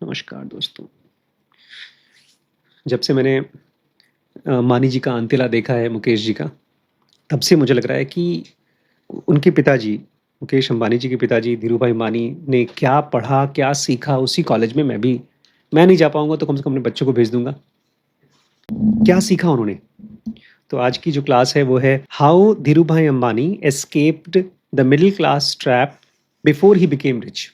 नमस्कार दोस्तों। जब से मैंने मानी जी का अंतिला देखा है, मुकेश जी का, तब से मुझे लग रहा है कि उनके पिताजी, मुकेश अंबानी जी के पिताजी धीरूभाई मानी ने क्या पढ़ा, क्या सीखा उसी कॉलेज में मैं नहीं जा पाऊँगा तो कम से कम अपने बच्चों को भेज दूँगा। क्या सीखा उन्होंने? तो आज की जो क्लास है वो है how Dhirubhai Ambani escaped the middle class trap before he became rich.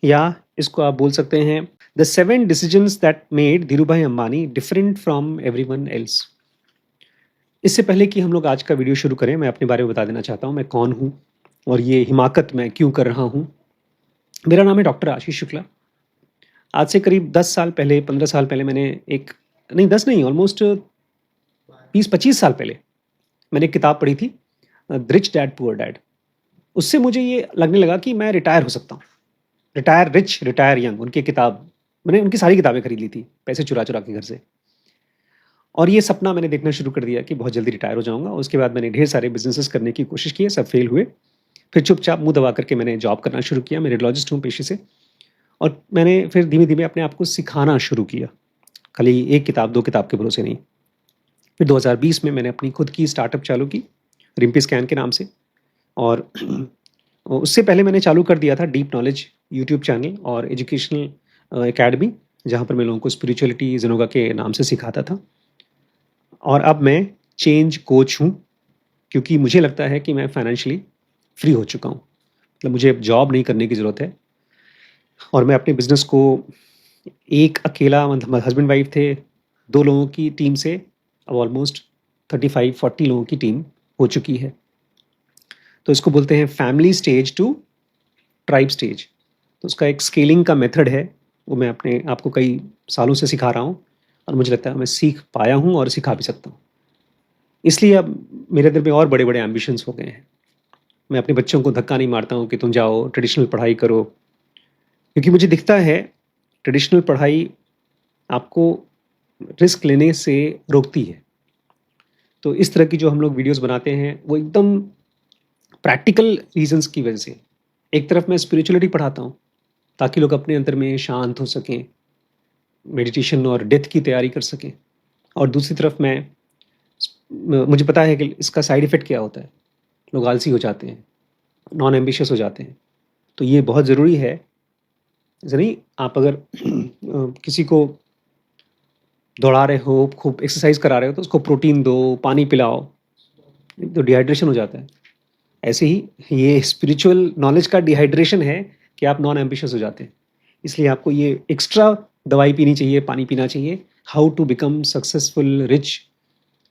या इसको आप बोल सकते हैं the 7 decisions that made Dhirubhai Ambani different from everyone else. इससे पहले कि हम लोग आज का वीडियो शुरू करें, मैं अपने बारे में बता देना चाहता हूँ मैं कौन हूँ और ये हिमाकत मैं क्यों कर रहा हूँ। मेरा नाम है डॉक्टर आशीष शुक्ला। आज से करीब 10 साल पहले, 15 साल पहले मैंने एक नहीं 10 नहीं ऑलमोस्ट 20-25 साल पहले मैंने एक किताब पढ़ी थी, रिच डैड पुअर डैड। उससे मुझे ये लगने लगा कि मैं रिटायर हो सकता हूँ, रिटायर रिच रिटायर यंग। उनकी किताब मैंने उनकी सारी किताबें खरीद ली थी पैसे चुरा चुरा के घर से, और ये सपना मैंने देखना शुरू कर दिया कि बहुत जल्दी रिटायर हो जाऊंगा। उसके बाद मैंने ढेर सारे बिजनेसेस करने की कोशिश की, सब फेल हुए। फिर चुपचाप मुंह दबा करके मैंने जॉब करना शुरू किया। मैं रेडियोलॉजिस्ट हूँ पेशे से, और मैंने फिर धीमे धीमे अपने आप को सिखाना शुरू किया, खाली एक किताब दो किताब के भरोसे नहीं। फिर 2020 में मैंने अपनी खुद की स्टार्टअप चालू की, रिम्पी स्कैन के नाम से। और उससे पहले मैंने चालू कर दिया था डीप नॉलेज यूट्यूब चैनल और एजुकेशनल एकेडमी, जहाँ पर मैं लोगों को स्पिरिचुअलिटी जिनोगा के नाम से सिखाता था। और अब मैं चेंज कोच हूँ, क्योंकि मुझे लगता है कि मैं फाइनेंशियली फ्री हो चुका हूँ। मतलब मुझे अब जॉब नहीं करने की ज़रूरत है, और मैं अपने बिज़नेस को एक अकेला, मतलब हस्बैंड वाइफ थे, 2 लोगों की टीम से अब ऑलमोस्ट 35-40 लोगों की टीम हो चुकी है। तो इसको बोलते हैं family stage to tribe stage. तो उसका एक स्केलिंग का मेथड है, वो मैं अपने आप को कई सालों से सिखा रहा हूँ, और मुझे लगता है मैं सीख पाया हूँ और सिखा भी सकता हूँ। इसलिए अब मेरे दिल में और बड़े-बड़े एम्बिशंस हो गए हैं। मैं अपने बच्चों को धक्का नहीं मारता हूँ कि तुम जाओ ट्रेडिशनल पढ़ाई करो, क्योंकि मुझे दिखता है ट्रेडिशनल पढ़ाई आपको रिस्क लेने से रोकती है। तो इस तरह की जो हम लोग वीडियोज़ बनाते हैं वो एकदम प्रैक्टिकल रीज़न्स की वजह से। एक तरफ मैं स्पिरिचुअलिटी पढ़ाता हूँ ताकि लोग अपने अंदर में शांत हो सकें, मेडिटेशन और डेथ की तैयारी कर सकें, और दूसरी तरफ मुझे पता है कि इसका साइड इफ़ेक्ट क्या होता है। लोग आलसी हो जाते हैं, नॉन एम्बिशियस हो जाते हैं। तो ये बहुत ज़रूरी है। ऐसा नहीं, आप अगर किसी को दौड़ा रहे हो, खूब एक्सरसाइज करा रहे हो, तो उसको प्रोटीन दो, पानी पिलाओ, तो डिहाइड्रेशन हो जाता है। ऐसे ही ये स्पिरिचुअल नॉलेज का डिहाइड्रेशन है कि आप नॉन एम्बिशियस हो जाते हैं। इसलिए आपको ये एक्स्ट्रा दवाई पीनी चाहिए, पानी पीना चाहिए। How to become successful, rich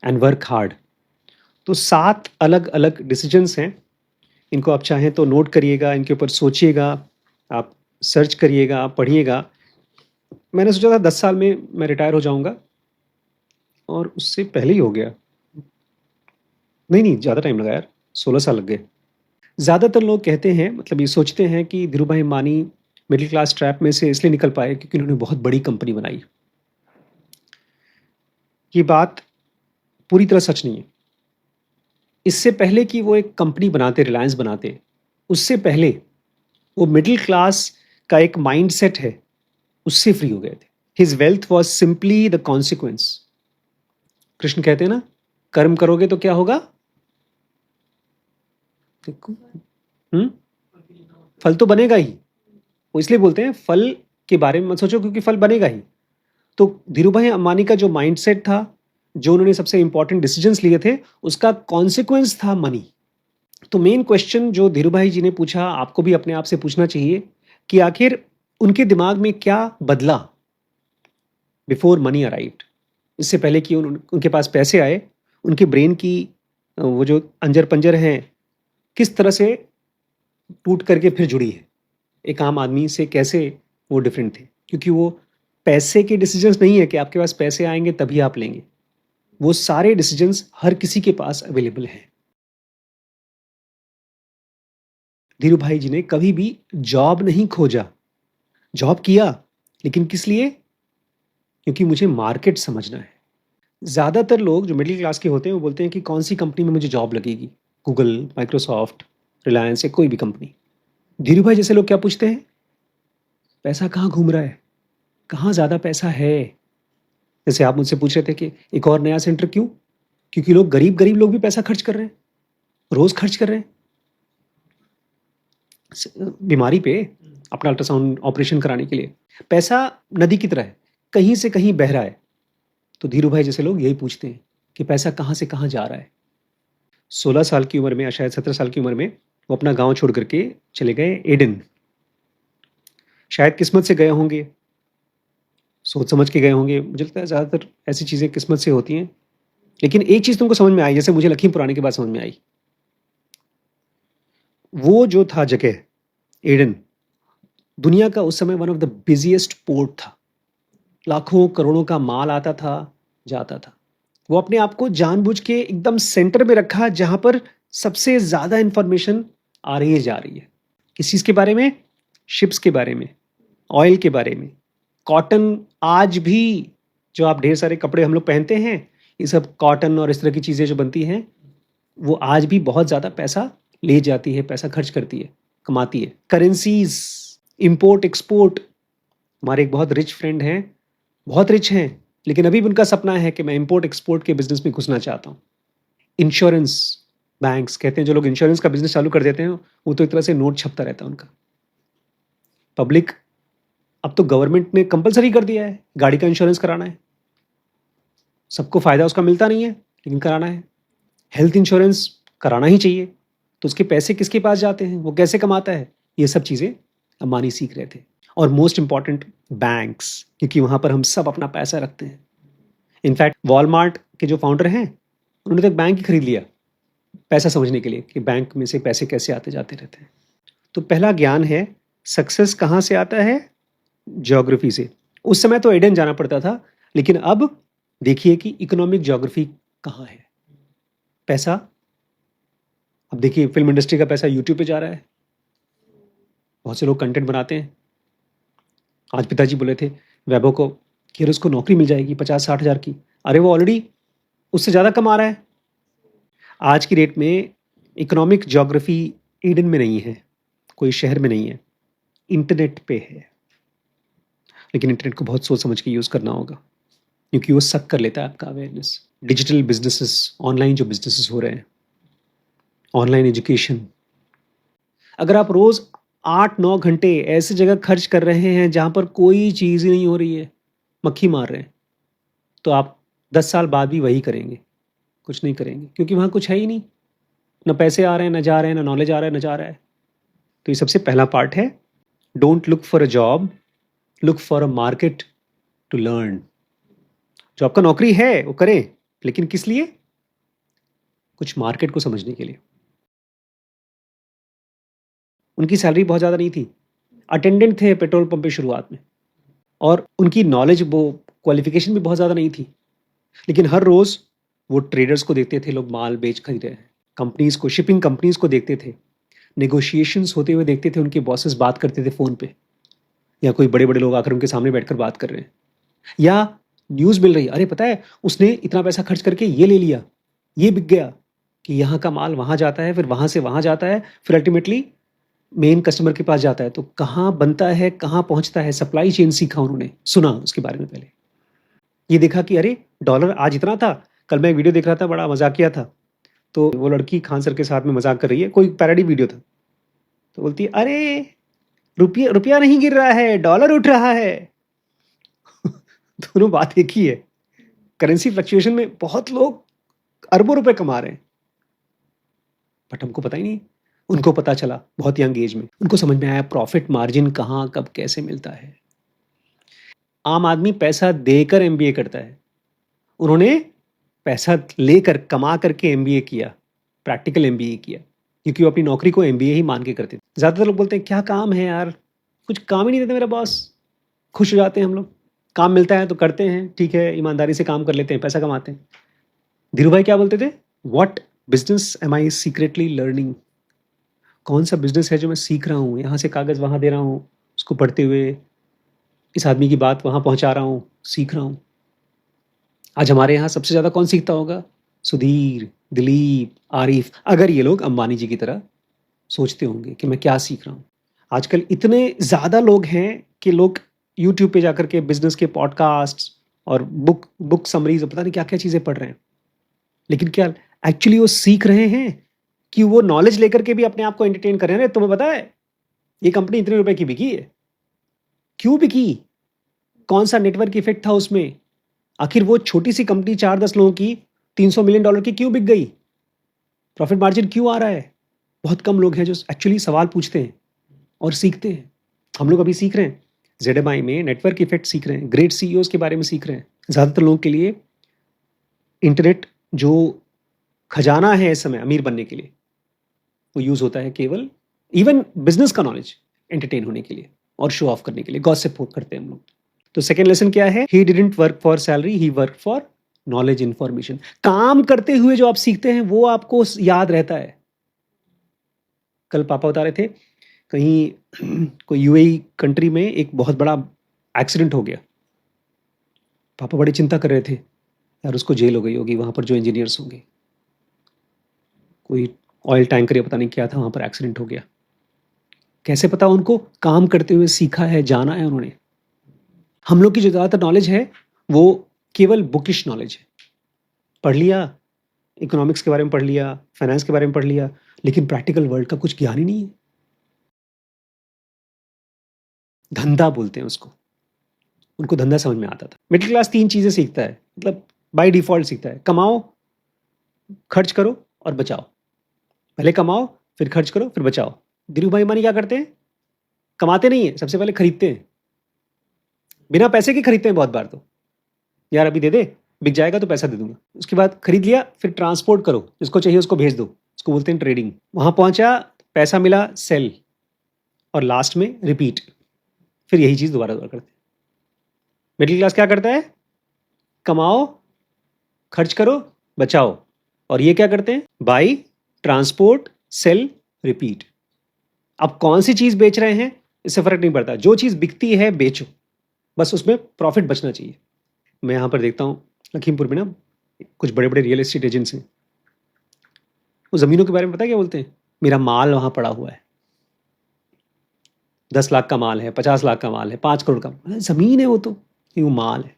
and work hard. तो 7 अलग अलग डिसीजंस हैं। इनको आप चाहें तो नोट करिएगा, इनके ऊपर सोचिएगा, आप सर्च करिएगा, आप पढ़िएगा। मैंने सोचा था 10 साल में मैं रिटायर हो जाऊंगा, और उससे पहले ही हो गया। नहीं, ज़्यादा टाइम लगा यार, 16 साल लग गए। ज़्यादातर लोग कहते हैं, मतलब ये सोचते हैं कि Dhirubhai Ambani middle class trap में से इसलिए निकल पाए क्योंकि उन्होंने बहुत बड़ी कंपनी बनाई। ये बात पूरी तरह सच नहीं है। इससे पहले कि वो एक कंपनी बनाते, रिलायंस बनाते, उससे पहले वो मिडिल क्लास का एक माइंडसेट है, उससे फ्री हो गए थे। His wealth was simply the consequence. Krishna कहते हैं ना, कर्म करोगे तो क्या होगा? देखो, फल तो बनेगा ही। वो इसलिए बोलते हैं फल के बारे में मत सोचो, क्योंकि फल बनेगा ही। तो धीरूभाई अंबानी का जो माइंडसेट था, जो उन्होंने सबसे इंपॉर्टेंट डिसीजंस लिए थे, उसका कॉन्सिक्वेंस था मनी। तो मेन क्वेश्चन जो धीरूभाई जी ने पूछा, आपको भी अपने आप से पूछना चाहिए कि आखिर उनके दिमाग में क्या बदला बिफोर मनी अराइव्ड। इससे पहले कि उनके पास पैसे आए, उनके ब्रेन की वो जो अंजर पंजर हैं किस तरह से टूट करके फिर जुड़ी है। एक आम आदमी से कैसे वो डिफरेंट थे, क्योंकि वो पैसे के डिसीजंस नहीं है कि आपके पास पैसे आएंगे तभी आप लेंगे। वो सारे डिसीजंस हर किसी के पास अवेलेबल हैं। धीरू भाई जी ने कभी भी जॉब नहीं खोजा। जॉब किया, लेकिन किस लिए? क्योंकि मुझे मार्केट समझना है। ज़्यादातर लोग जो मिडिल क्लास के होते हैं वो बोलते हैं कि कौन सी कंपनी में मुझे जॉब लगेगी, गूगल, माइक्रोसॉफ्ट, रिलायंस या कोई भी कंपनी। धीरू भाई जैसे लोग क्या पूछते हैं? पैसा कहाँ घूम रहा है, कहाँ ज़्यादा पैसा है। जैसे आप मुझसे पूछ रहे थे कि एक और नया सेंटर क्यों? क्योंकि गरीब लोग भी पैसा खर्च कर रहे हैं, रोज़ खर्च कर रहे हैं बीमारी पे, अपना अल्ट्रासाउंड ऑपरेशन कराने के लिए। पैसा नदी की तरह है, कहीं से कहीं बह रहा है। तो धीरू भाई जैसे लोग यही पूछते हैं कि पैसा कहाँ से कहाँ जा रहा है। 16 साल की उम्र में या शायद 17 साल की उम्र में वो अपना गांव छोड़ करके चले गए एडन। शायद किस्मत से गए होंगे, सोच समझ के गए होंगे। मुझे लगता है ज़्यादातर ऐसी चीज़ें किस्मत से होती हैं। लेकिन एक चीज़ तुमको समझ में आई, जैसे मुझे लखीमपुर आने के बाद समझ में आई। वो जो था जगह एडन, दुनिया का उस समय one of the busiest port था। लाखों करोड़ों का माल आता था, जाता था। वो अपने आप को जानबूझ के एकदम सेंटर में रखा, जहां पर सबसे ज्यादा इंफॉर्मेशन आ रही है, जा रही है। किस चीज के बारे में? शिप्स के बारे में, ऑयल के बारे में, कॉटन। आज भी जो आप ढेर सारे कपड़े हम लोग पहनते हैं, ये सब कॉटन और इस तरह की चीजें जो बनती हैं, वो आज भी बहुत ज्यादा पैसा ले जाती है, पैसा खर्च करती है, कमाती है। Currencies, import export. हमारे एक बहुत रिच फ्रेंड हैं, बहुत रिच हैं, लेकिन अभी भी उनका सपना है कि मैं इंपोर्ट एक्सपोर्ट के बिजनेस में घुसना चाहता हूँ। इंश्योरेंस, बैंक्स कहते हैं जो लोग इंश्योरेंस का बिजनेस चालू कर देते हैं, वो तो एक तरह से नोट छपता रहता है उनका। पब्लिक, अब तो गवर्नमेंट ने कंपलसरी कर दिया है, गाड़ी का इंश्योरेंस कराना है। सबको फायदा उसका मिलता नहीं है, लेकिन कराना है। हेल्थ इंश्योरेंस कराना ही चाहिए। तो उसके पैसे किसके पास जाते हैं, वो कैसे कमाता है, ये सब चीज़ें अंबानी सीख रहे थे। और मोस्ट इंपॉर्टेंट, बैंक्स, क्योंकि वहां पर हम सब अपना पैसा रखते हैं। इनफैक्ट वॉलमार्ट के जो फाउंडर हैं, उन्होंने तो एक बैंक ही खरीद लिया पैसा समझने के लिए कि बैंक में से पैसे कैसे आते जाते रहते हैं। तो पहला ज्ञान है, सक्सेस कहाँ से आता है? ज्योग्राफी से। उस समय तो एडन जाना पड़ता था, लेकिन अब देखिए कि इकोनॉमिक ज्योग्राफी कहाँ है। पैसा, अब देखिए फिल्म इंडस्ट्री का पैसा यूट्यूब पे जा रहा है, बहुत से लोग कंटेंट बनाते हैं। आज पिताजी बोले थे वैभव को कि यार उसको नौकरी मिल जाएगी 50-60 हज़ार की। अरे वो ऑलरेडी उससे ज़्यादा कमा रहा है। आज की डेट में इकोनॉमिक ज्योग्राफी ईडन में नहीं है, कोई शहर में नहीं है, इंटरनेट पे है। लेकिन इंटरनेट को बहुत सोच समझ के यूज़ करना होगा, क्योंकि वो सक कर लेता है आपका अवेयरनेस। डिजिटल बिजनेसेस, ऑनलाइन जो बिजनेसेस हो रहे हैं, ऑनलाइन एजुकेशन। अगर आप रोज़ 8-9 घंटे ऐसी जगह खर्च कर रहे हैं जहाँ पर कोई चीज़ ही नहीं हो रही है, मक्खी मार रहे हैं, तो आप 10 साल बाद भी वही करेंगे, कुछ नहीं करेंगे, क्योंकि वहाँ कुछ है ही नहीं। ना पैसे आ रहे हैं, ना जा रहे हैं, ना नॉलेज आ रहा है, ना जा रहा है। तो ये सबसे पहला पार्ट है, don't look for a job, look for a market to learn. जो आपका नौकरी है वो करें, लेकिन किस लिए? कुछ मार्केट को समझने के लिए। उनकी सैलरी बहुत ज़्यादा नहीं थी, अटेंडेंट थे पेट्रोल पंप पे शुरुआत में, और उनकी नॉलेज, वो क्वालिफिकेशन भी बहुत ज़्यादा नहीं थी। लेकिन हर रोज़ वो ट्रेडर्स को देखते थे, लोग माल बेच खरीद रहे हैं, कंपनीज़ को, शिपिंग कंपनीज़ को देखते थे, नेगोशिएशंस होते हुए देखते थे, उनके बॉसेस बात करते थे फ़ोन पे, या कोई बड़े बड़े लोग आकर उनके सामने बैठकर बात कर रहे हैं, या न्यूज़ मिल रही है, अरे पता है उसने इतना पैसा खर्च करके ये ले लिया, ये बिक गया, कि यहाँ का माल वहाँ जाता है, फिर वहाँ से वहाँ जाता है, फिर अल्टीमेटली मेन कस्टमर के पास जाता है। तो कहाँ बनता है, कहाँ पहुँचता है, सप्लाई चेन सीखा उन्होंने, सुना उसके बारे में पहले। ये देखा कि अरे डॉलर आज इतना था। कल मैं एक वीडियो देख रहा था, बड़ा मजाकिया था। तो वो लड़की खान सर के साथ में मजाक कर रही है, कोई पैरोडी वीडियो था। तो बोलती है अरे रुपया रुपया नहीं गिर रहा है, डॉलर उठ रहा है। दोनों बात एक ही है। करेंसी फ्लक्चुएशन में बहुत लोग अरबों रुपए कमा रहे हैं, बट हमको पता ही नहीं। उनको पता चला बहुत यंग एज में, उनको समझ में आया प्रॉफिट मार्जिन कहाँ कब कैसे मिलता है। आम आदमी पैसा देकर एमबीए करता है, उन्होंने पैसा लेकर कमा करके एमबीए किया, प्रैक्टिकल एमबीए किया, क्योंकि वो अपनी नौकरी को एमबीए ही मान के करते थे। ज़्यादातर लोग बोलते हैं क्या काम है यार, कुछ काम ही नहीं देते मेरा बॉस। खुश हो जाते हैं हम लोग, काम मिलता है तो करते हैं, ठीक है, ईमानदारी से काम कर लेते हैं, पैसा कमाते हैं। धीरू भाई क्या बोलते थे, what business am I secretly learning. कौन सा बिजनेस है जो मैं सीख रहा हूँ, यहाँ से कागज़ वहाँ दे रहा हूँ, उसको पढ़ते हुए इस आदमी की बात वहाँ पहुँचा रहा हूँ, सीख रहा हूँ। आज हमारे यहाँ सबसे ज़्यादा कौन सीखता होगा? सुधीर, दिलीप, आरिफ। अगर ये लोग अंबानी जी की तरह सोचते होंगे कि मैं क्या सीख रहा हूँ। आजकल इतने ज़्यादा लोग हैं कि लोग यूट्यूब पे जाकर के बिजनेस के पॉडकास्ट और बुक समरीज पता नहीं क्या क्या चीज़ें पढ़ रहे हैं, लेकिन क्या एक्चुअली वो सीख रहे हैं कि वो नॉलेज लेकर के भी अपने आप को एंटरटेन कर रहे हैं? तुम्हें पता है ये कंपनी इतने रुपए की बिकी है, क्यों बिकी, कौन सा नेटवर्क इफेक्ट था उसमें, आखिर वो छोटी सी कंपनी 4-10 लोगों की $300 मिलियन की क्यों बिक गई, प्रॉफिट मार्जिन क्यों आ रहा है? बहुत कम लोग हैं जो एक्चुअली सवाल पूछते हैं और सीखते हैं। हम लोग अभी सीख रहे हैं, ZMI में नेटवर्क इफेक्ट सीख रहे हैं, ग्रेट CEOs के बारे में सीख रहे हैं। ज़्यादातर लोगों के लिए इंटरनेट जो खजाना है इस समय अमीर बनने के लिए, वो यूज़ होता है केवल इवन बिजनेस का नॉलेज एंटरटेन होने के लिए और शो ऑफ करने के लिए, गॉसिप करते हैं हम लोग। तो सेकेंड लेसन क्या है? He didn't work for salary, he work for knowledge information. काम करते हुए जो आप सीखते हैं वो आपको याद रहता है। कल पापा बता रहे थे कहीं कोई UAE कंट्री में एक बहुत बड़ा एक्सीडेंट हो गया। पापा बड़ी चिंता कर रहे थे, यार उसको जेल हो गई होगी, वहां पर जो इंजीनियर्स होंगे, कोई ऑयल टैंकर या पता नहीं क्या था, वहां पर एक्सीडेंट हो गया। कैसे पता? उनको काम करते हुए सीखा है, जाना है उन्होंने। हम लोग की जो ज़्यादातर नॉलेज है वो केवल बुकिश नॉलेज है, पढ़ लिया, इकोनॉमिक्स के बारे में पढ़ लिया, फाइनेंस के बारे में पढ़ लिया, लेकिन प्रैक्टिकल वर्ल्ड का कुछ ज्ञान ही नहीं है। धंधा बोलते हैं उसको, उनको धंधा समझ में आता था। मिडिल क्लास 3 चीज़ें सीखता है, मतलब बाय डिफॉल्ट सीखता है। कमाओ, खर्च करो और बचाओ। पहले कमाओ, फिर खर्च करो, फिर बचाओ। धीरू भाई अंबानी क्या करते हैं? कमाते नहीं है, सबसे पहले खरीदते हैं, बिना पैसे के खरीदते हैं बहुत बार। तो यार अभी दे दे, बिक जाएगा तो पैसा दे दूंगा। उसके बाद खरीद लिया, फिर ट्रांसपोर्ट करो, जिसको चाहिए उसको भेज दो, उसको बोलते हैं ट्रेडिंग। वहां पहुंचा, पैसा मिला, सेल, और लास्ट में रिपीट, फिर यही चीज दोबारा दोबारा करते हैं। मिडिल क्लास क्या करता है? कमाओ, खर्च करो, बचाओ। और ये क्या करते हैं? Buy, transport, sell, repeat. अब कौन सी चीज बेच रहे हैं इससे फर्क नहीं पड़ता, जो चीज बिकती है बेचो, बस उसमें प्रॉफिट बचना चाहिए। मैं यहाँ पर देखता हूँ लखीमपुर में ना कुछ बड़े बड़े रियल एस्टेट एजेंट्स हैं, वो ज़मीनों के बारे में पता है क्या बोलते हैं? मेरा माल वहाँ पड़ा हुआ है, 10 लाख का माल है, 50 लाख का माल है, 5 करोड़ का ज़मीन है, वो तो ये वो माल है।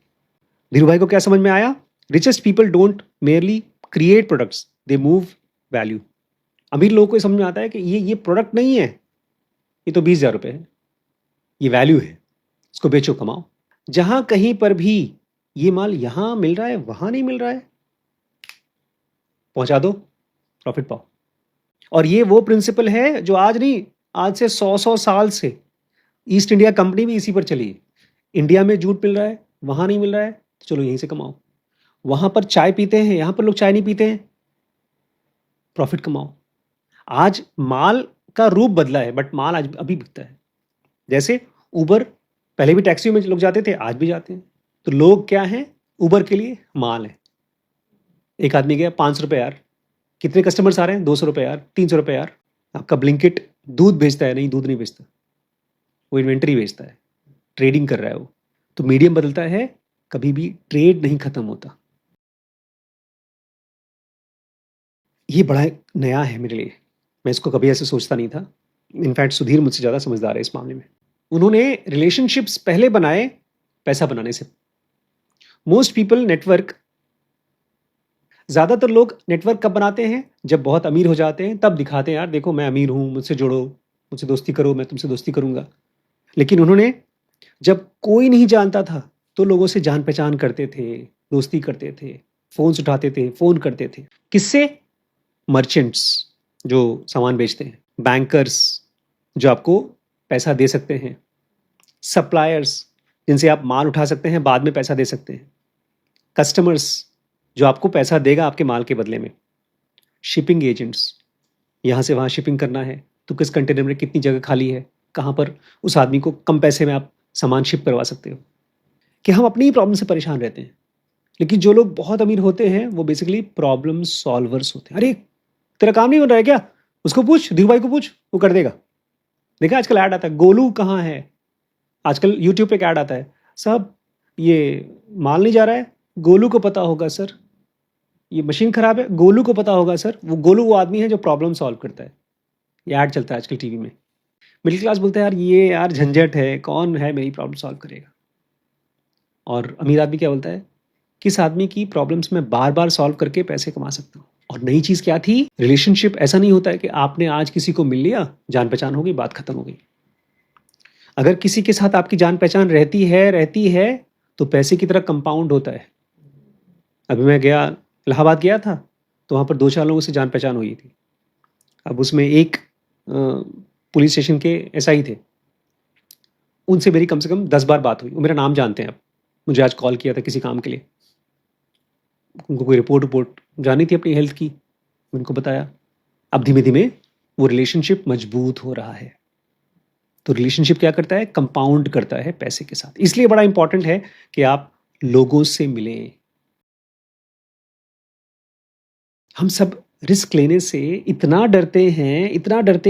धीरू भाई को क्या समझ में आया? Richest people don't merely create products, they move value. अमीर लोगों को ये समझ में आता है कि ये प्रोडक्ट नहीं है, ये तो 20,000 रुपये है, ये वैल्यू है, इसको बेचो, कमाओ। जहां कहीं पर भी ये माल यहां मिल रहा है वहां नहीं मिल रहा है, पहुंचा दो, प्रॉफिट पाओ। और ये वो प्रिंसिपल है जो आज नहीं, आज से 100 साल से ईस्ट इंडिया कंपनी भी इसी पर चली है। इंडिया में जूट मिल रहा है, वहां नहीं मिल रहा है, तो चलो यहीं से कमाओ। वहां पर चाय पीते हैं, यहां पर लोग चाय नहीं पीते हैं, प्रॉफिट कमाओ। आज माल का रूप बदला है, बट माल आज अभी बिकता है। जैसे उबर, पहले भी टैक्सी में लोग जाते थे, आज भी जाते हैं। तो लोग क्या हैं? उबर के लिए माल है। एक आदमी गया, 500 रुपये यार, कितने कस्टमर्स आ रहे हैं? 200 रुपये यार, 300 रुपये यार। आपका ब्लिंकिट दूध बेचता है? नहीं, दूध नहीं बेचता, वो इन्वेंट्री बेचता है, ट्रेडिंग कर रहा है वो। तो मीडियम बदलता है, कभी भी ट्रेड नहीं खत्म होता। ये बड़ा नया है मेरे लिए, मैं इसको कभी ऐसे सोचता नहीं था। इनफैक्ट सुधीर मुझसे ज़्यादा समझदार है इस मामले में। उन्होंने रिलेशनशिप्स पहले बनाए पैसा बनाने से। मोस्ट पीपल नेटवर्क, ज़्यादातर लोग नेटवर्क कब बनाते हैं? जब बहुत अमीर हो जाते हैं, तब दिखाते हैं, यार देखो मैं अमीर हूँ, मुझसे जुड़ो, मुझसे दोस्ती करो, मैं तुमसे दोस्ती करूँगा। लेकिन उन्होंने जब कोई नहीं जानता था तो लोगों से जान पहचान करते थे, दोस्ती करते थे, फ़ोन्स उठाते थे, फ़ोन करते थे। किससे? मर्चेंट्स जो सामान बेचते हैं, बैंकर्स जो आपको पैसा दे सकते हैं, सप्लायर्स जिनसे आप माल उठा सकते हैं, बाद में पैसा दे सकते हैं, कस्टमर्स जो आपको पैसा देगा आपके माल के बदले में, शिपिंग एजेंट्स, यहाँ से वहाँ शिपिंग करना है तो किस कंटेनर में कितनी जगह खाली है, कहाँ पर उस आदमी को कम पैसे में आप सामान शिप करवा सकते हो। कि हम अपनी ही प्रॉब्लम से परेशान रहते हैं, लेकिन जो लोग बहुत अमीर होते हैं वो बेसिकली प्रॉब्लम सॉल्वर्स होते हैं। अरे तेरा काम नहीं बन रहा है क्या? उसको पूछ, धीरू भाई को पूछ, वो कर देगा। देखा आजकल ऐड आता है, गोलू कहाँ है? आजकल यूट्यूब पे एक ऐड आता है, साहब ये माल नहीं जा रहा है, गोलू को पता होगा सर, ये मशीन खराब है, गोलू को पता होगा सर। वो गोलू वो आदमी है जो प्रॉब्लम सॉल्व करता है। ये ऐड चलता है आजकल टीवी में। मिडिल क्लास बोलता है यार ये यार झंझट है, कौन है मेरी प्रॉब्लम सॉल्व करेगा। और अमीर आदमी क्या बोलता है, किस आदमी की प्रॉब्लम्स मैं बार बार सॉल्व करके पैसे कमा सकता हूँ। और नई चीज क्या थी, रिलेशनशिप ऐसा नहीं होता है कि आपने आज किसी को मिल लिया, जान पहचान हो गई, बात खत्म हो गई। अगर किसी के साथ आपकी जान पहचान रहती है तो पैसे की तरह कंपाउंड होता है। अभी मैं गया, इलाहाबाद गया था, तो वहाँ पर 2-4 लोगों से जान पहचान हुई थी। अब उसमें एक पुलिस स्टेशन के एसआई थे, उनसे मेरी कम से कम 10 बार बात हुई, वो मेरा नाम जानते हैं। अब मुझे आज कॉल किया था किसी काम के लिए, उनको कोई रिपोर्ट जानी थी अपनी हेल्थ की, उनको बताया। अब धीमे धीमे वो रिलेशनशिप मजबूत हो रहा है। तो रिलेशनशिप क्या करता है, कंपाउंड करता है पैसे के साथ। इसलिए बड़ा इंपॉर्टेंट है कि आप लोगों से मिलें। हम सब रिस्क लेने से इतना डरते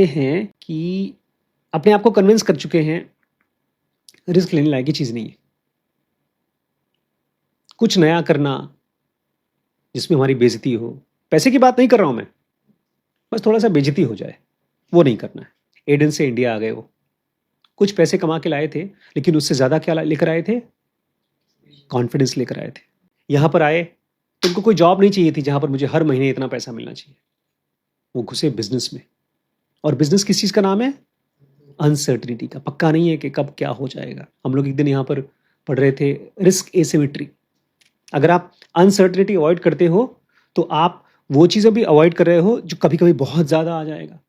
हैं कि अपने आप को कन्विंस कर चुके हैं रिस्क लेने लायक की चीज नहीं है। कुछ नया करना जिसमें हमारी बेइज्जती हो, पैसे की बात नहीं कर रहा हूं मैं, बस थोड़ा सा बेइज्जती हो जाए, वो नहीं करना है। एडन से इंडिया आ गए, वो कुछ पैसे कमा के लाए थे, लेकिन उससे ज्यादा क्या लेकर आए थे, कॉन्फिडेंस लेकर आए थे। यहां पर आए तो उनको कोई जॉब नहीं चाहिए थी जहां पर मुझे हर महीने इतना पैसा मिलना चाहिए। वो घुसे बिजनेस में, और बिजनेस किस चीज का नाम है, अनसर्टिनिटी का। पक्का नहीं है कि कब क्या हो जाएगा। हम लोग एक दिन यहाँ पर पढ़ रहे थे रिस्क एसिमेट्री। अगर आप अनसर्टिनिटी अवॉइड करते हो तो आप वो चीज़ें भी अवॉइड कर रहे हो जो कभी कभी बहुत ज़्यादा आ जाएगा,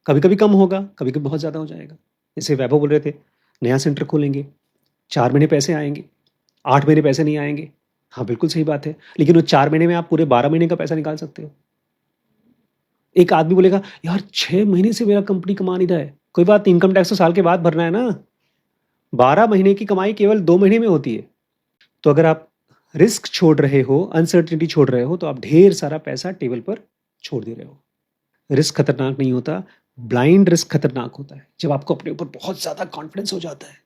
कभी कभी कम होगा, कभी कभी बहुत ज़्यादा हो जाएगा। जैसे वैभव बोल रहे थे नया सेंटर खोलेंगे, 4 महीने पैसे आएंगे, 8 महीने पैसे नहीं आएंगे। हाँ बिल्कुल सही बात है, लेकिन वो 4 महीने में आप पूरे 12 महीने का पैसा निकाल सकते हो। एक आदमी बोलेगा यार 6 महीने से मेरा कंपनी कमा नहीं रहा है, कोई बात नहीं, इनकम टैक्स तो साल के बाद भरना है ना। 12 महीने की कमाई केवल 2 महीने में होती है। तो अगर आप रिस्क छोड़ रहे हो, अनसर्टिनिटी छोड़ रहे हो, तो आप ढेर सारा पैसा टेबल पर छोड़ दे रहे हो। रिस्क खतरनाक नहीं होता, ब्लाइंड रिस्क खतरनाक होता है, जब आपको अपने ऊपर बहुत ज्यादा कॉन्फिडेंस हो जाता है।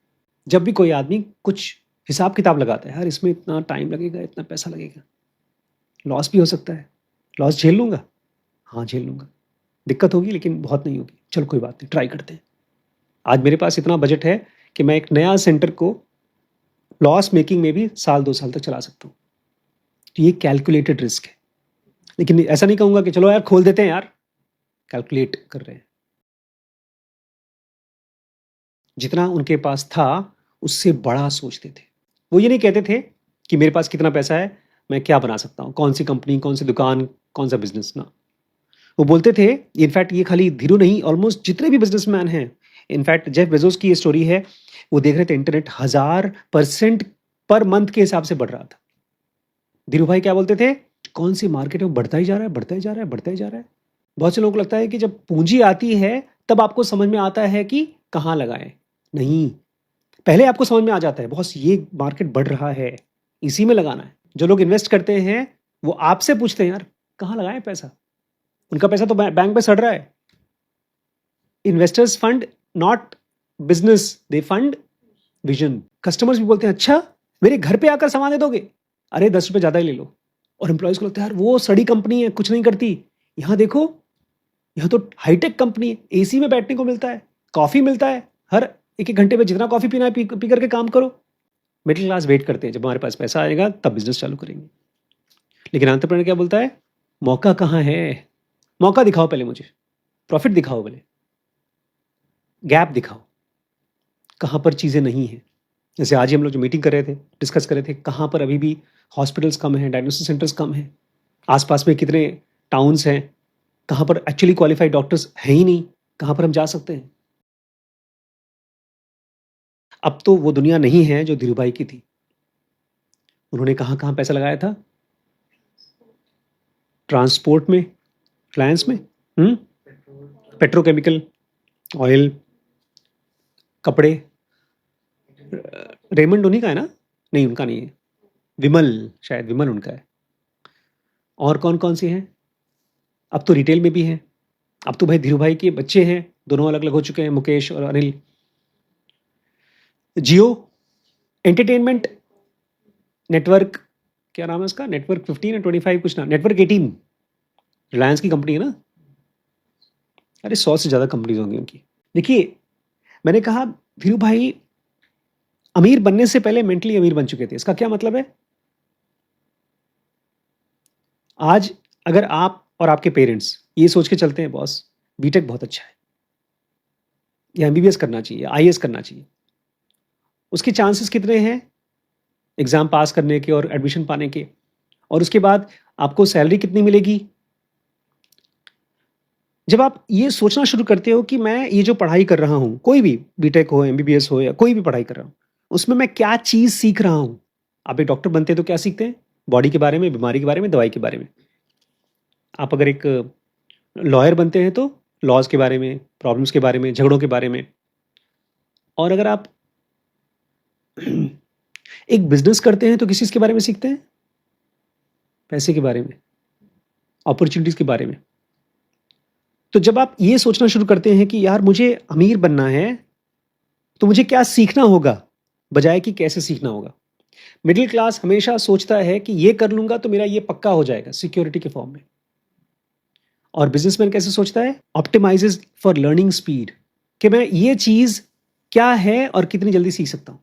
जब भी कोई आदमी कुछ हिसाब किताब लगाता है, यार इसमें इतना टाइम लगेगा, इतना पैसा लगेगा, लॉस भी हो सकता है, लॉस झेल लूंगा, हाँ झेल लूंगा, दिक्कत होगी लेकिन बहुत नहीं होगी, चलो कोई बात नहीं, ट्राई करते हैं। आज मेरे पास इतना बजट है कि मैं एक नया सेंटर को लॉस मेकिंग में भी 1-2 साल तक चला सकता हूँ। तो ये कैलकुलेटेड रिस्क है। लेकिन ऐसा नहीं कहूंगा कि चलो यार खोल देते हैं, यार कैलकुलेट कर रहे हैं। जितना उनके पास था उससे बड़ा सोचते थे। वो ये नहीं कहते थे कि मेरे पास कितना पैसा है, मैं क्या बना सकता हूँ, कौन सी कंपनी, कौन सी दुकान, कौन सा बिजनेस ना। वो बोलते थे, इनफैक्ट ये खाली धीरू नहीं, ऑलमोस्ट जितने भी बिजनेसमैन हैं, इनफैक्ट जेफ बेजोस की ये स्टोरी है, वो देख रहे थे इंटरनेट 1000% पर मंथ के हिसाब से बढ़ रहा था। धीरू भाई क्या बोलते थे, कौन सी मार्केट में बढ़ता ही जा रहा है, बढ़ता ही जा रहा है, बढ़ता ही जा रहा है। बहुत से लोगों को लगता है कि जब पूंजी आती है तब आपको समझ में आता है कि कहाँ लगाएं। नहीं, पहले आपको समझ में आ जाता है बॉस ये मार्केट बढ़ रहा है, इसी में लगाना है। जो लोग इन्वेस्ट करते हैं वो आपसे पूछते हैं यार कहाँ लगाएं पैसा, उनका पैसा तो बैंक में सड़ रहा है। Investors fund not business, they fund vision. Customers भी बोलते हैं अच्छा मेरे घर पे आकर सामान दे दोगे, अरे 10 रुपए ज्यादा ही ले लो। और एम्प्लॉयज को लगता है यार वो सड़ी कंपनी है, कुछ नहीं करती। यहाँ देखो, यहाँ तो हाईटेक कंपनी है, एसी में बैठने को मिलता है, कॉफी मिलता है, हर 1-1 घंटे में जितना कॉफी पीना है पी करके काम करो। मिडिल क्लास वेट करते हैं जब हमारे पास पैसा आएगा तब बिजनेस चालू करेंगे। लेकिन एंटरप्रेन्योर क्या बोलता है, मौका कहाँ है, मौका दिखाओ पहले मुझे, प्रॉफिट दिखाओ, पहले गैप दिखाओ, कहाँ पर चीज़ें नहीं हैं। जैसे आज ही हम लोग जो मीटिंग कर रहे थे, डिस्कस कर रहे थे, कहाँ पर अभी भी हॉस्पिटल्स कम हैं, डायग्नोसिस सेंटर्स कम हैं, आसपास में कितने टाउन्स हैं, कहाँ पर एक्चुअली क्वालिफाइड डॉक्टर्स हैं ही नहीं, कहाँ पर हम जा सकते हैं। अब तो वो दुनिया नहीं है जो धीरू भाई की थी। उन्होंने कहाँ कहाँ पैसा लगाया था, ट्रांसपोर्ट में, रिलायंस में, पेट्रोकेमिकल, ऑयल, कपड़े। रेमंड उन्हीं का है ना, नहीं उनका नहीं है, विमल, शायद विमल उनका है। और कौन कौन सी हैं, अब तो रिटेल में भी हैं। अब तो भाई धीरू भाई के बच्चे हैं, दोनों अलग अलग हो चुके हैं, मुकेश और अनिल। जियो एंटरटेनमेंट नेटवर्क, क्या नाम है उसका, नेटवर्क 15 या 25 कुछ ना, नेटवर्क 18, रिलायंस की कंपनी है ना। अरे 100 से ज़्यादा कंपनीज होंगी उनकी। देखिए मैंने कहा धीरू भाई अमीर बनने से पहले मेंटली अमीर बन चुके थे, इसका क्या मतलब है? आज अगर आप और आपके पेरेंट्स ये सोच के चलते हैं बॉस बीटेक बहुत अच्छा है या एमबीबीएस करना चाहिए, आईएएस करना चाहिए, उसके चांसेस कितने हैं एग्जाम पास करने के और एडमिशन पाने के, और उसके बाद आपको सैलरी कितनी मिलेगी? जब आप ये सोचना शुरू करते हो कि मैं ये जो पढ़ाई कर रहा हूँ, कोई भी बीटेक हो, एमबीबीएस हो या कोई भी पढ़ाई कर रहा हूँ, उसमें मैं क्या चीज़ सीख रहा हूँ? आप एक डॉक्टर बनते हैं तो क्या सीखते हैं? बॉडी के बारे में, बीमारी के बारे में, दवाई के बारे में। आप अगर एक लॉयर बनते हैं तो लॉज के बारे में, प्रॉब्लम्स के बारे में, झगड़ों के बारे में। और अगर आप एक बिजनेस करते हैं तो किस चीज़ के बारे में सीखते हैं? पैसे के बारे में, अपॉर्चुनिटीज़ के बारे में। तो जब आप ये सोचना शुरू करते हैं कि यार मुझे अमीर बनना है तो मुझे क्या सीखना होगा, बजाय कि कैसे सीखना होगा। मिडिल क्लास हमेशा सोचता है कि ये कर लूंगा तो मेरा ये पक्का हो जाएगा सिक्योरिटी के फॉर्म में। और बिजनेसमैन कैसे सोचता है? ऑप्टिमाइजेस फॉर लर्निंग स्पीड, कि मैं ये चीज क्या है और कितनी जल्दी सीख सकता हूं।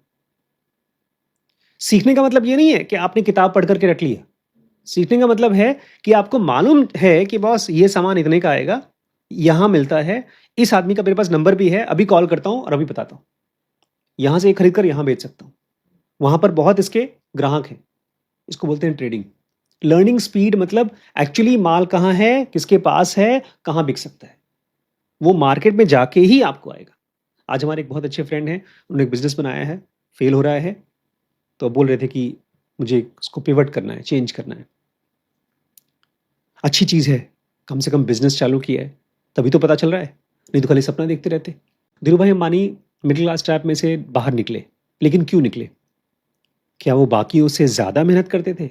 सीखने का मतलब ये नहीं है कि आपने किताब पढ़ करके रख लिया। सीखने का मतलब है कि आपको मालूम है कि बॉस ये सामान इतने का आएगा, यहां मिलता है, इस आदमी का मेरे पास नंबर भी है, अभी कॉल करता हूं और अभी बताता हूं, यहां से खरीद कर यहां बेच सकता हूं, वहां पर बहुत इसके ग्राहक हैं। इसको बोलते हैं ट्रेडिंग। लर्निंग स्पीड मतलब एक्चुअली माल कहाँ है, किसके पास है, कहाँ बिक सकता है, वो मार्केट में जाके ही आपको आएगा। आज हमारे एक बहुत अच्छे फ्रेंड हैं, उन्होंने एक बिजनेस बनाया है, फेल हो रहा है, तो बोल रहे थे कि मुझे उसको पिवट करना है, चेंज करना है। अच्छी चीज़ है, कम से कम बिजनेस चालू किया है, तभी तो पता चल रहा है, नहीं तो खाली सपना देखते रहते। धीरू भाई अंबानी मिडिल क्लास ट्रैप में से बाहर निकले, लेकिन क्यों निकले? क्या वो बाकियों से ज़्यादा मेहनत करते थे?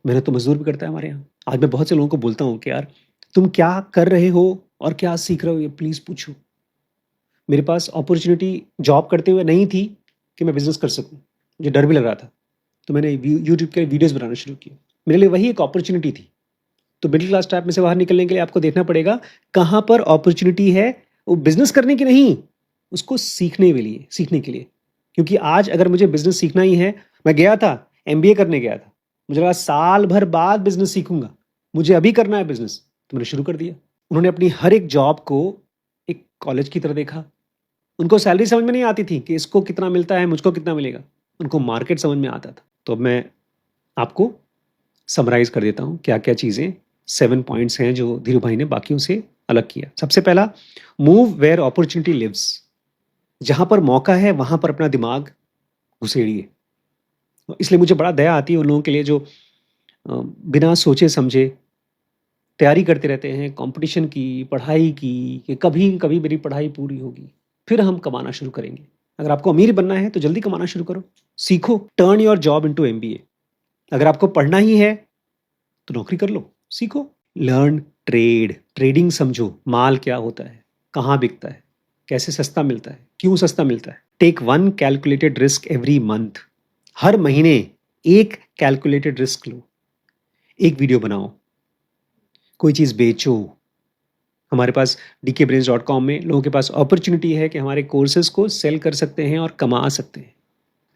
मेहनत तो मजदूर भी करता है हमारे यहाँ। आज मैं बहुत से लोगों को बोलता हूँ कि यार तुम क्या कर रहे हो और क्या सीख रहे हो, ये प्लीज़ पूछो। मेरे पास अपॉर्चुनिटी जॉब करते हुए नहीं थी कि मैं बिजनेस कर सकूं, मुझे डर भी लग रहा था, तो मैंने यूट्यूब के वीडियोस बनाना शुरू किए। मेरे लिए वही एक अपॉर्चुनिटी थी। तो मिडिल क्लास टाइप में से बाहर निकलने के लिए आपको देखना पड़ेगा कहाँ पर अपॉर्चुनिटी है, वो बिजनेस करने की नहीं, उसको सीखने के लिए। क्योंकि आज अगर मुझे बिजनेस सीखना ही है, मैं गया था एमबीए करने गया था, मुझे लगा साल भर बाद बिजनेस सीखूंगा, मुझे अभी करना है बिजनेस, तो मैंने शुरू कर दिया। उन्होंने अपनी हर एक जॉब को एक कॉलेज की तरह देखा। उनको सैलरी समझ में नहीं आती थी कि इसको कितना मिलता है, मुझको कितना मिलेगा, उनको मार्केट समझ में आता था। तो अब मैं आपको समराइज कर देता हूँ क्या क्या चीज़ें 7 पॉइंट्स हैं जो धीरू भाई ने बाकियों से अलग किया। सबसे पहला, मूव वेयर अपॉर्चुनिटी लिव्स। जहां पर मौका है वहां पर अपना दिमाग घुसेड़िए। इसलिए मुझे बड़ा दया आती है उन लोगों के लिए जो बिना सोचे समझे तैयारी करते रहते हैं कंपटीशन की, पढ़ाई की, कि कभी कभी मेरी पढ़ाई पूरी होगी, फिर हम कमाना शुरू करेंगे। अगर आपको अमीर बनना है तो जल्दी कमाना शुरू करो, सीखो, turn your job into MBA. अगर आपको पढ़ना ही है तो नौकरी कर लो, सीखो, लर्न ट्रेड, ट्रेडिंग समझो, माल क्या होता है, कहाँ बिकता है, कैसे सस्ता मिलता है, क्यों सस्ता मिलता है। Take 1 calculated risk every month. हर महीने एक कैलकुलेटेड रिस्क लो, एक वीडियो बनाओ, कोई चीज़ बेचो। हमारे पास dkbrains.com में लोगों के पास अपॉर्चुनिटी है कि हमारे कोर्सेज को सेल कर सकते हैं और कमा सकते हैं।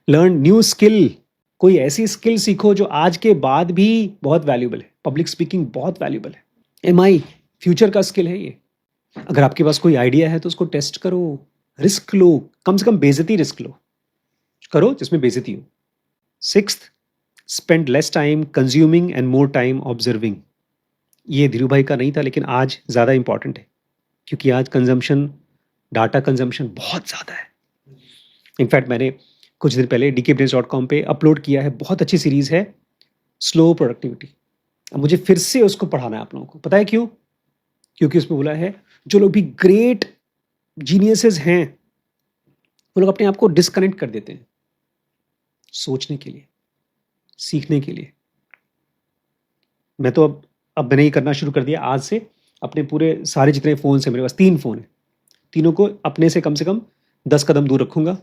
लर्न न्यू स्किल, कोई ऐसी स्किल सीखो जो आज के बाद भी बहुत वैल्यूबल है। पब्लिक स्पीकिंग बहुत वैल्यूबल है, एमआई फ्यूचर का स्किल है ये। अगर आपके पास कोई आइडिया है तो उसको टेस्ट करो, रिस्क लो, कम से कम बेइज्जती रिस्क लो, करो जिसमें बेइज्जती हो। 6th, spend less time consuming and more time observing. ये धीरू भाई का नहीं था लेकिन आज ज़्यादा इंपॉर्टेंट है, क्योंकि आज कंजम्पशन, डाटा कंजम्पशन बहुत ज़्यादा है। इनफैक्ट मैंने कुछ दिन पहले dkbrains.com पे अपलोड किया है, बहुत अच्छी सीरीज़ है, स्लो प्रोडक्टिविटी। अब मुझे फिर से उसको पढ़ाना है आप लोगों को। पता है क्यों? क्योंकि उसमें बोला है जो लोग भी ग्रेट जीनियसेस हैं वो लोग अपने आप को डिस्कनेक्ट कर देते हैं सोचने के लिए, सीखने के लिए। मैं तो अब मैंने ये करना शुरू कर दिया आज से। अपने पूरे सारे जितने फ़ोन हैं, मेरे पास 3 फ़ोन हैं, तीनों को अपने से कम 10 कदम दूर रखूंगा,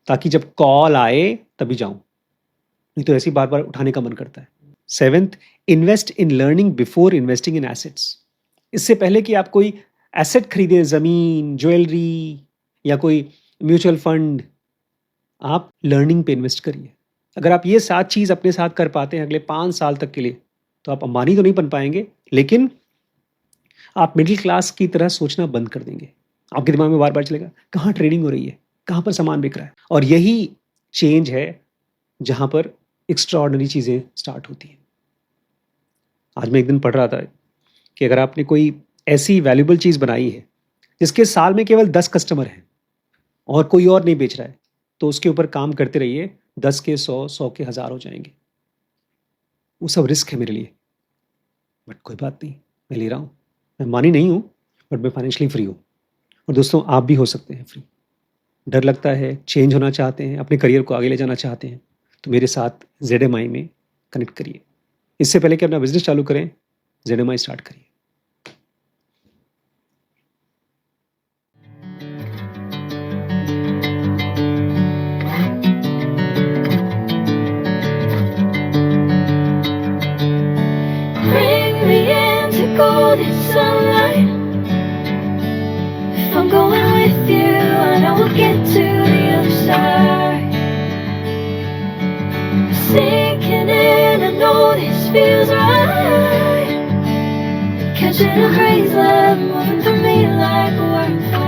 ताकि जब कॉल आए तभी जाऊं, नहीं तो ऐसे ही बार बार उठाने का मन करता है। 7th, invest in learning before investing in assets. इससे पहले कि आप कोई एसेट खरीदें, ज़मीन, ज्वेलरी या कोई म्यूचुअल फंड, आप लर्निंग पे इन्वेस्ट करिए। अगर आप ये 7 चीज़ अपने साथ कर पाते हैं अगले 5 साल तक के लिए, तो आप अंबानी तो नहीं बन पाएँगे, लेकिन आप मिडिल क्लास की तरह सोचना बंद कर देंगे। आपके दिमाग में बार-बार चलेगा, कहाँ ट्रेडिंग हो रही है? कहाँ पर सामान बिक रहा है? और यही चेंज है, जहाँ पर एक्स्ट्राऑर्डिनरी चीज़ें स्टार्ट होती हैं। आज मैं एक दिन पढ़ रहा था कि अगर आपने कोई ऐसी वैल्यूएबल चीज़ बनाई है, जिसके साल में केवल 10 कस्टमर हैं और कोई और नहीं बेच रहा है, तो उसके ऊपर काम करते रहिए, 10 के 100, 100 के 1000 हो जाएँगे। वो सब रिस्क है मेरे लिए, बट कोई बात नहीं, मैं ले रहा हूँ। मैं अंबानी नहीं हूँ, बट मैं फाइनेंशियली फ्री हूँ। और दोस्तों, आप भी हो सकते हैं फ्री। डर लगता है, चेंज होना चाहते हैं, अपने करियर को आगे ले जाना चाहते हैं, तो मेरे साथ ZMI में कनेक्ट करिए। इससे पहले कि अपना बिज़नेस चालू करें, ZMI स्टार्ट करिए। Bring me into golden sunlight. If I'm going with you, I know we'll get to the other side. Sinking in, I know this feels right. Catching a crazy love moving through me like a waterfall.